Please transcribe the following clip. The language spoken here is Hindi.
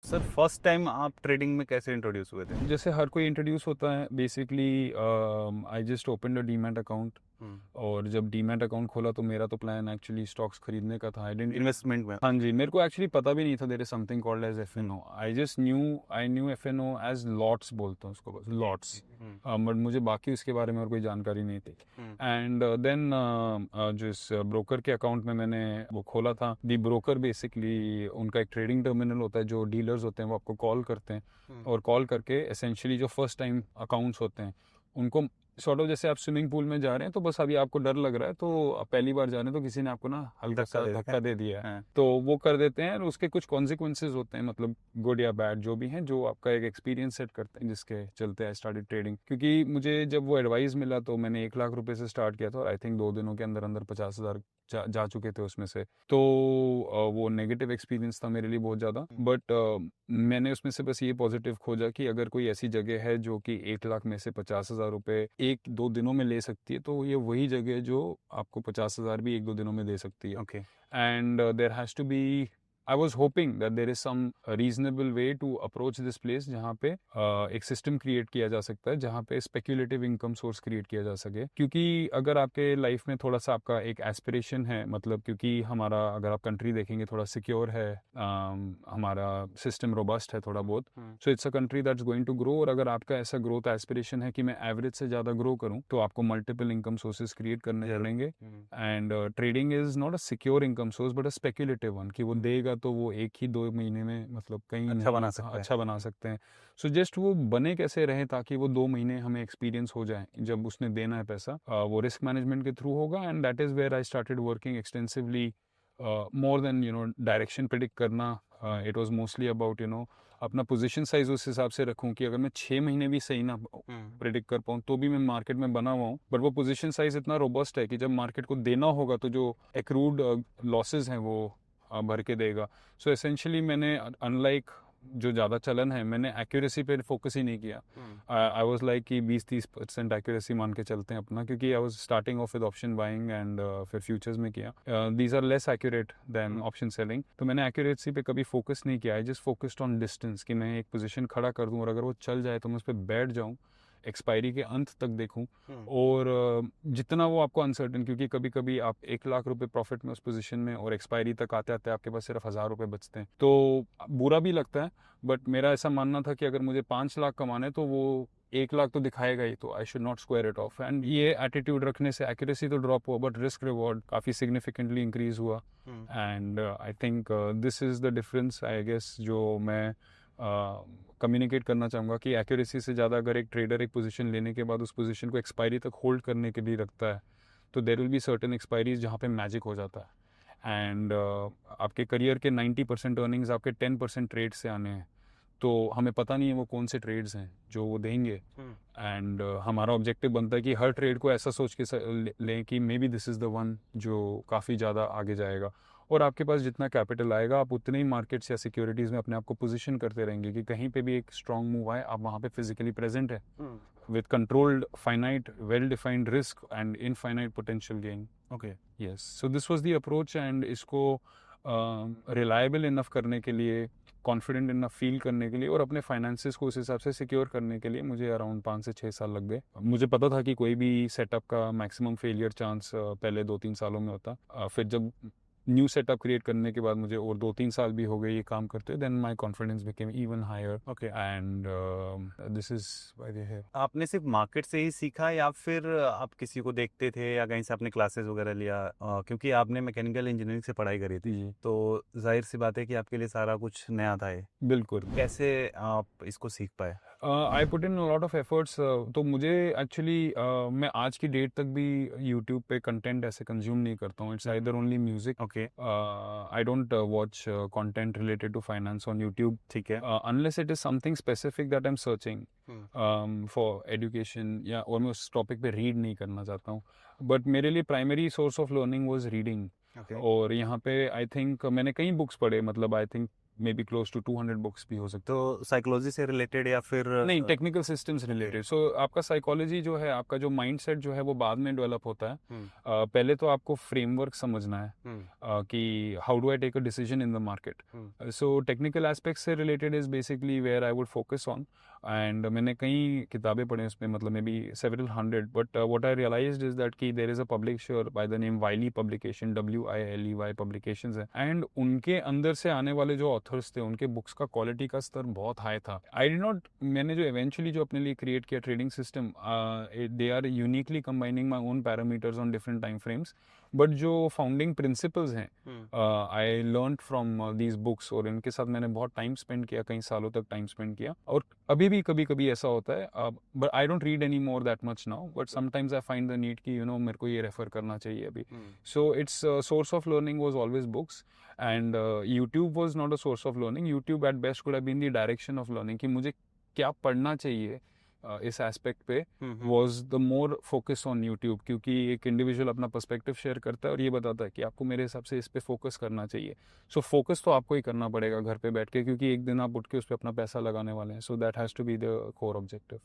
सर फर्स्ट टाइम आप ट्रेडिंग में कैसे इंट्रोड्यूस हुए थे? जैसे हर कोई इंट्रोड्यूस होता है basically. I just open a demat account. Hmm. और जब डीमैट अकाउंट खोला तो मेरा तो प्लान एक्चुअली स्टॉक्स खरीदने का था। आई डेंट। इन्वेस्टमेंट में। हाँ जी, मेरे को एक्चुअली पता भी नहीं था there is something called as F N O. I knew F N O as lots, बोलते हैं उसको, बस लॉट्स। हम्म। बट मुझे बाकी उसके बारे में और कोई जानकारी नहीं थी। हम्म। एंड देन जो इस ब्रोकर के अकाउंट में मैंने वो खोला था, दी ब्रोकर बेसिकली उनका एक ट्रेडिंग टर्मिनल होता है, जो डीलर्स होते हैं वो आपको कॉल करते हैं। हम्म। और कॉल करके एसेंशियली जो फर्स्ट टाइम अकाउंट्स होते हैं उनको सॉर्ट ऑफ, जैसे आप स्विमिंग पूल में जा रहे हैं तो बस अभी आपको डर लग रहा है, तो आप पहली बार जा रहे हैं तो किसी ने आपको ना हल्का सा धक्का दे दिया है, हाँ। तो वो कर देते हैं। और उसके कुछ कॉन्सिक्वेंसेज होते हैं, मतलब गुड या बैड जो भी हैं, जो आपका एक एक्सपीरियंस सेट करते हैं, जिसके चलते आई स्टार्टेड ट्रेडिंग। क्योंकि मुझे जब वो एडवाइस मिला तो मैंने 1 लाख रुपए से स्टार्ट किया था, और आई थिंक 2 दिनों के अंदर अंदर 50,000 जा चुके थे उसमें से। तो वो नेगेटिव एक्सपीरियंस था मेरे लिए बहुत ज़्यादा। बट मैंने उसमें से बस ये पॉजिटिव खोजा कि अगर कोई ऐसी जगह है जो कि 1 लाख में से 50,000 रुपये 1-2 दिनों में ले सकती है, तो ये वही जगह है जो आपको 50,000 भी 1-2 दिनों में दे सकती है। Okay. And there has to be, I was hoping that there is some reasonable way to approach this place, जहाँ पे एक सिस्टम क्रिएट किया जा सकता है, जहाँ पे स्पेक्यूलेटिव इनकम सोर्स क्रिएट किया जा सके। क्योंकि अगर आपके लाइफ में थोड़ा सा आपका एक एस्पिरेशन है, मतलब क्योंकि हमारा, अगर आप कंट्री देखेंगे, थोड़ा सिक्योर है, हमारा सिस्टम रोबस्ट है थोड़ा बहुत, so it's a country that's going to grow. और अगर आपका ऐसा ग्रोथ एस्पिरेशन है कि मैं एवरेज से ज़्यादा ग्रो करूँ, तो आपको मल्टीपल इनकम सोर्सेज क्रिएट करने पड़ेंगे। And trading is not a secure income source but a speculative one, कि वो देगा तो वो 1 ही 2 महीने में, मतलब कहीं अच्छा बना सकता है। अच्छा बना सकते हैं। सो जस्ट वो बने कैसे रहे ताकि वो 2 महीने हमें एक्सपीरियंस हो जाए, जब उसने देना है पैसा, वो रिस्क मैनेजमेंट के थ्रू होगा। And that is where I started working extensively, more than direction predict करना। इट वॉज मोस्टली अबाउट अपना पोजीशन साइज उस हिसाब से रखूं कि अगर मैं 6 महीने भी सही ना प्रिडिक्ट कर पाऊँ तो भी मैं मार्केट में बना हुआ हूँ, बट वो पोजीशन साइज इतना रोबस्ट है कि जब मार्केट को देना होगा तो जो एक्रूड लॉसेज हैं वो भर के देगा। सो एसेंशियली मैंने, अनलाइक जो ज़्यादा चलन है, मैंने एक्यूरेसी पे फोकस ही नहीं किया। आई वाज लाइक कि 20-30% एक्यूरेसी मान के चलते हैं अपना, क्योंकि I was starting off with option buying and फिर फ्यूचर्स में किया। These are less accurate than option selling, तो मैंने एक्यूरेसी पे कभी फोकस नहीं किया। I just focused on distance, कि मैं एक पोजीशन खड़ा कर दूं और अगर वो चल जाए तो मैं उस पर बैठ जाऊं, एक्सपायरी के अंत तक देखूं। और जितना वो आपको अनसर्टन, क्योंकि कभी कभी आप 1 लाख रुपए प्रॉफिट में उस पोजीशन में, और एक्सपायरी तक आते आते आपके पास सिर्फ 1,000 रुपए बचते हैं, तो बुरा भी लगता है। बट मेरा ऐसा मानना था कि अगर मुझे 5 लाख कमाने तो वो 1 लाख तो दिखाएगा ही, तो I should not square it off. And ये एटीट्यूड रखने से एक्यूरेसी तो ड्रॉप हुआ, बट रिस्क रिवॉर्ड काफ़ी सिग्निफिकेंटली इंक्रीज हुआ। And I think this is the difference, I guess, जो मैं कम्युनिकेट करना चाहूँगा, कि एक्यूरेसी से ज़्यादा अगर एक ट्रेडर एक पोजीशन लेने के बाद उस पोजीशन को एक्सपायरी तक होल्ड करने के लिए रखता है, तो there will be certain expiries जहाँ पे मैजिक हो जाता है। एंड आपके करियर के 90% अर्निंग्स आपके 10% ट्रेड से आने हैं, तो हमें पता नहीं है वो कौन से ट्रेड्स हैं जो वो देंगे। एंड हमारा ऑब्जेक्टिव बनता है कि हर ट्रेड को ऐसा सोच के लें कि may be this is the one जो काफ़ी ज़्यादा आगे जाएगा। और आपके पास जितना कैपिटल आएगा, आप उतने ही मार्केट्स या सिक्योरिटीज़ में अपने आप को पोजीशन करते रहेंगे, कि कहीं पे भी एक स्ट्रांग मूव आए, आप वहाँ पे फिजिकली प्रेजेंट है, with controlled, finite, well-defined risk and infinite potential gain. Okay. Yes. So this was the approach, and इसको reliable enough करने के लिए, कॉन्फिडेंट इनफ फील करने के लिए, और अपने फाइनेंसेस को उस हिसाब से सिक्योर करने के लिए मुझे अराउंड 5 से 6 साल लग गए। मुझे पता था कि कोई भी सेटअप का मैक्सिमम फेलियर चांस पहले 2-3 सालों में होता। फिर जब न्यू सेटअप क्रिएट करने के बाद मुझे और 2-3 साल भी हो गए ये काम करते, then my confidence became even higher. Okay. And this is why they have. आपने सिर्फ मार्केट से ही सीखा या फिर आप किसी को देखते थे या कहीं से आपने क्लासेस वगैरह लिया? क्योंकि आपने मैकेनिकल इंजीनियरिंग से पढ़ाई करी थी, जी, तो जाहिर सी बात है कि आपके लिए सारा कुछ नया था ये। बिल्कुल। कैसे आप इसको सीख पाए? I put in lot of efforts. तो मुझे एक्चुअली, मैं आज की डेट तक भी यूट्यूब पे कंटेंट ऐसे कंज्यूम नहीं करता हूँ। It's either only music. Okay. I don't watch content related to finance on YouTube, ठीक है। Unless it is something specific that I am searching for education, या और मैं उस टॉपिक पे रीड नहीं करना चाहता हूँ। बट मेरे लिए primary source of learning was reading. Okay. और यहाँ पे आई थिंक मैंने कई बुक्स पढ़े, मतलब I think maybe close to 200 books भी हो सकती है। तो साइकोलॉजी से रिलेटेड या फिर नहीं, टेक्निकल सिस्टम्स रिलेटेड। सो आपका साइकोलॉजी जो है, आपका जो माइंडसेट जो है वो बाद में डेवलप होता है। पहले तो आपको फ्रेमवर्क समझना है कि how do I take a decision in the market. So technical aspect से related is basically where I would focus on. And मैंने कई किताबें पढ़ी उसमें, मतलब maybe several hundred, but what I realised is that कि there is a publisher by the name Wiley publication, WILEY publications है, एंड उनके अंदर से आने वाले जो ऑथर्स थे उनके बुक्स का क्वालिटी का स्तर बहुत हाई था। आई डिड नॉट, मैंने जो इवेंचुअली जो अपने लिए क्रिएट किया trading system, they are uniquely combining my own parameters on different time frames, but जो फाउंडिंग प्रिंसिपल्स हैं I learn from these books, और इनके साथ मैंने बहुत टाइम स्पेंड किया, कई सालों तक टाइम स्पेंड किया। और अभी भी कभी कभी ऐसा होता है, but I don't read any more that much now, but sometimes I find the need कि मेरे को ये रेफर करना चाहिए अभी। So it's source of learning was always books, and YouTube was not a source of learning. YouTube at best could have been the direction of learning कि मुझे क्या पढ़ना चाहिए इस एस्पेक्ट पे, was the more focus on YouTube, क्योंकि एक इंडिविजुअल अपना पर्सपेक्टिव शेयर करता है और ये बताता है कि आपको मेरे हिसाब से इस पे फोकस करना चाहिए। सो फोकस तो आपको ही करना पड़ेगा घर पे बैठ के, क्योंकि एक दिन आप उठ के उस पर अपना पैसा लगाने वाले हैं। So that has to be the core objective.